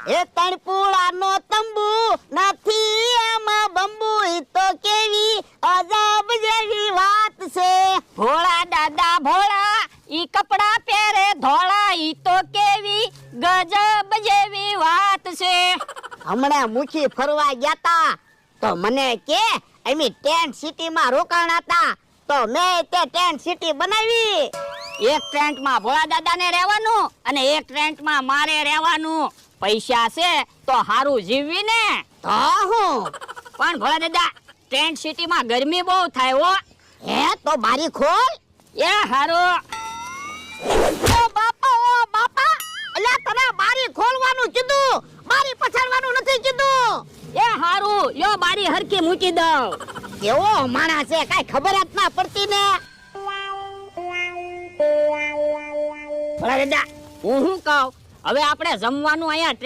એ તણપુળાનો તંબુ નથી આમાં બંબુ ઈ તો કેવી અજબ જેવી વાત છે. ભોળા દાદા ભોળા ઈ કપડા પહેરે ધોળા ઈ તો કેવી ગજબ જેવી વાત છે. હમણાં મુખી ફરવા ગયા તા તો મને કે અમે ટેન્ટ સિટીમાં રોકાણા હતા તો મેં તે ટેન્ટ સિટી બનાવી. એક ટેન્ટમાં ભોળા દાદાને રહેવાનું અને એક ટેન્ટમાં મારે રહેવાનું. પૈસા છે તો હારું જીવવી ને. તો હું પણ ભોળા દાદા ટેન્ટ સિટીમાં ગરમી બહુ થાય હો. હે તો બારી ખોલ. એ હારું. ઓ બાપા અલ્યા તને બારી ખોલવાનું કીધું, બારી પછાડવાનું નથી કીધું. એ હારું યો બારી હરખી મૂકી દઉં. કેવો માણસ છે કાઈ ખબર જ ના પડતી ને. ભોળા દાદા હું શું કહું, હવે આપણે જમવાનું અહીંયા